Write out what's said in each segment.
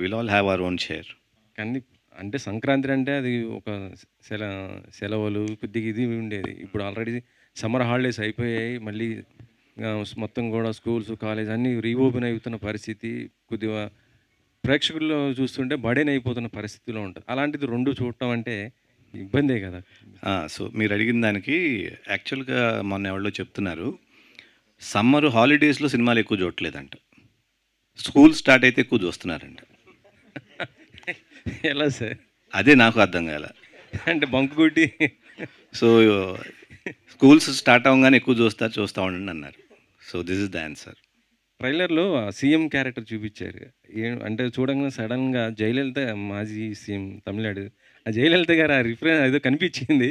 Will all have our own share. కానీ అంటే సంక్రాంతి అంటే అది ఒక సెల సెలవులు కొద్దిగా ఇది ఉండేది. ఇప్పుడు ఆల్రెడీ సమ్మర్ హాలిడేస్ అయిపోయాయి. మళ్ళీ మొత్తం కూడా స్కూల్స్, కాలేజ్ అన్నీ రీఓపెన్ అవుతున్న పరిస్థితి. కొద్దిగా ప్రేక్షకుల్లో చూస్తుంటే బర్డెన్ అయిపోతున్న పరిస్థితిలో ఉంటది. అలాంటిది 2 చూడటం అంటే ఇబ్బందే కదా! సో మీరడిగిన దానికి యాక్చువల్‌గా మొన్న ఎవళ్ళో చెప్తున్నారు. సమ్మర్ హాలిడేస్‌లో సినిమాలు ఎక్కువ చూడట్లేదంట. స్కూల్ స్టార్ట్ అయితే ఎక్కువ చూస్తున్నారంట. ఎలా సార్? అదే నాకు అర్థం కాల. అంటే బంక్ కొట్టి సో స్కూల్స్ స్టార్ట్ అవ్వంగానే ఎక్కువ చూస్తా ఉండండి అన్నారు. So this is the answer. ట్రైలర్‌లో సీఎం క్యారెక్టర్ చూపిచ్చారు. అంటే చూడంగానే సడెన్‌గా జయలలిత మాజీ సీఎం తమిళనాడు. ఆ జయలలిత గారు ఆ రిఫరెన్స్ ఏదో కనిపిచ్చింది.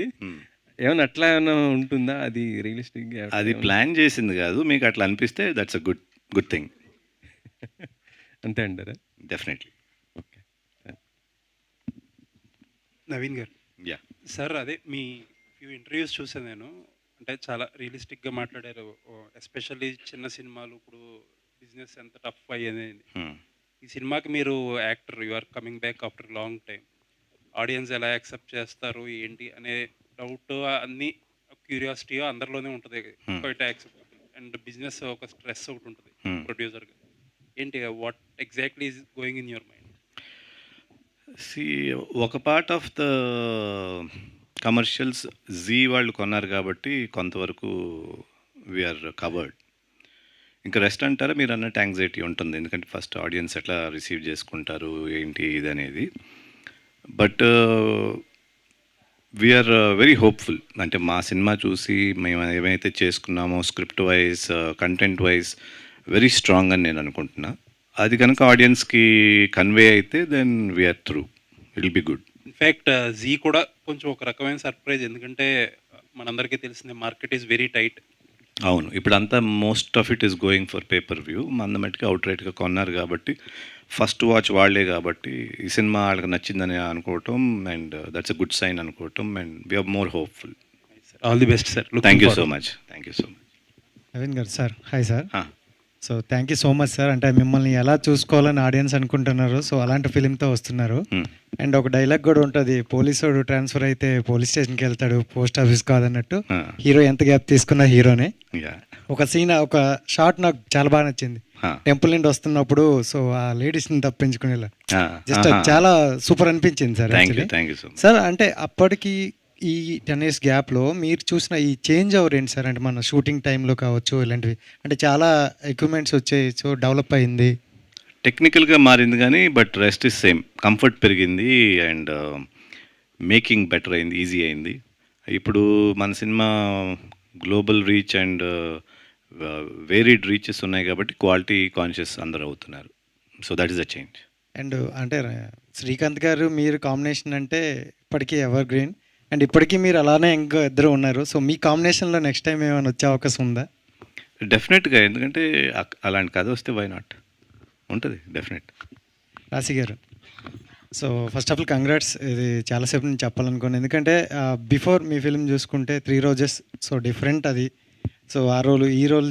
ఏమన్నా అట్లా ఏమన్నా ఉంటుందా? అది రియలిస్టిక్‌గా అది ప్లాన్ చేసింది కాదు. మీకు అట్లా అనిపిస్తే దట్స్ అ గుడ్ థింగ్. అంతే అంటారా? డెఫినెట్లీ. ఓకే. నవీన్ గారు. యాహ్! సార్ అదే మీ ఫ్యూ ఇంటర్వ్యూస్ చూసాను నేను. అంటే చాలా రియలిస్టిక్‌గా మాట్లాడారు. ఎస్పెషల్లీ చిన్న సినిమాలు ఇప్పుడు బిజినెస్ ఎంత టఫ్ అయ్యేది. ఈ సినిమాకి మీరు actor you are coming back after long time. Audience ఎలా యాక్సెప్ట్ చేస్తారు ఏంటి అనే డౌట్ అన్నీ క్యూరియాసిటీ అందరిలోనే ఉంటుంది. క్వైట్ యాక్సెప్ట్ అండ్ బిజినెస్ ఒక స్ట్రెస్ ఒకటి ఉంటుంది ప్రొడ్యూసర్‌గా. ఏంటి what exactly is going in your mind? ఒక part of the commercials Zee వాళ్ళు కొన్నారు కాబట్టి కొంతవరకు వీఆర్ కవర్డ్. ఇంకా రెస్ట్ అంటారా మీరు అన్నట్టు యాంగ్జైటీ ఉంటుంది. ఎందుకంటే ఫస్ట్ ఆడియన్స్ ఎట్లా రిసీవ్ చేసుకుంటారు ఏంటి ఇది అనేది. But we are very hopeful. అంటే మా సినిమా చూసి మేము ఏమైతే చేసుకున్నామో script wise, content wise very strong అని నేను అనుకుంటున్నా. అది కనుక ఆడియన్స్కి కన్వే అయితే then we are through. Will be good. In fact Zee కూడా కొంచెం ఒక రకమైన సర్ప్రైజ్. ఎందుకంటే మనందరికీ తెలిసిందే మార్కెట్ ఈజ్ వెరీ టైట్. అవును, ఇప్పుడంతా most of it is going for pay per view. మన మట్టుగా అవుట్ రైట్గా కొన్నారు కాబట్టి ఫస్ట్ వాచ్ వాళ్ళే కాబట్టి ఈ సినిమా వాళ్ళకి నచ్చిందని అనుకోవటం and that's a good sign అనుకోవటం and we are more hopeful. All the best sir. Thank you so much. Naveen గారు sir, hi sir. So thank you so much sir. అంటే మిమ్మల్ని ఎలా చూసుకోవాలని ఆడియన్స్ అనుకుంటున్నారు. సో అలాంటి ఫిలింతో వస్తున్నారు. అండ్ ఒక డైలాగ్ కూడా ఉంటుంది, పోలీసుడు ట్రాన్స్ఫర్ అయితే పోలీస్ స్టేషన్కి వెళ్తాడు, పోస్ట్ ఆఫీస్ కాదన్నట్టు. హీరో ఎంత గ్యాప్ తీసుకున్నా హీరోనే. ఒక సీన్, ఒక షాట్ నాకు చాలా బాగా నచ్చింది. టెంపుల్ నుండి వస్తున్నప్పుడు సో ఆ లేడీస్ని తప్పించుకునేలా జస్ట్ చాలా సూపర్ అనిపించింది సార్. సార్ అంటే అప్పటికి ఈ 10 years గ్యాప్లో మీరు చూసిన ఈ చేంజ్ ఓవర్ ఏంటి సార్? అంటే మన షూటింగ్ టైంలో కావచ్చు ఇలాంటివి, అంటే చాలా ఎక్విప్మెంట్స్ వచ్చాయి, సో డెవలప్ అయింది, టెక్నికల్గా మారింది కానీ but rest is same. Comfort పెరిగింది అండ్ మేకింగ్ బెటర్ అయింది, ఈజీ అయింది. ఇప్పుడు మన cinema global reach and varied reaches ఉన్నాయి కాబట్టి క్వాలిటీ కాన్షియస్ అందరూ అవుతున్నారు. So that is a change. And అంటే శ్రీకాంత్ గారు మీరు కాంబినేషన్ అంటే ఇప్పటికీ ఎవర్ గ్రీన్, అండ్ ఇప్పటికీ మీరు అలానే ఇంకా ఇద్దరు ఉన్నారు. సో మీ కాంబినేషన్లో నెక్స్ట్ టైం ఏమైనా వచ్చే అవకాశం ఉందా? డెఫినెట్గా, ఎందుకంటే అలాంటి కథ వస్తే వై నాట్, ఉంటుంది డెఫినెట్. రాశి గారు, so first of all congrats. ఇది చాలాసేపు నేను చెప్పాలనుకోండి, ఎందుకంటే బిఫోర్ మీ ఫిల్మ్ చూసుకుంటే 3 Roses, సో డిఫరెంట్ అది. సో ఆ రోలు ఈ రోల్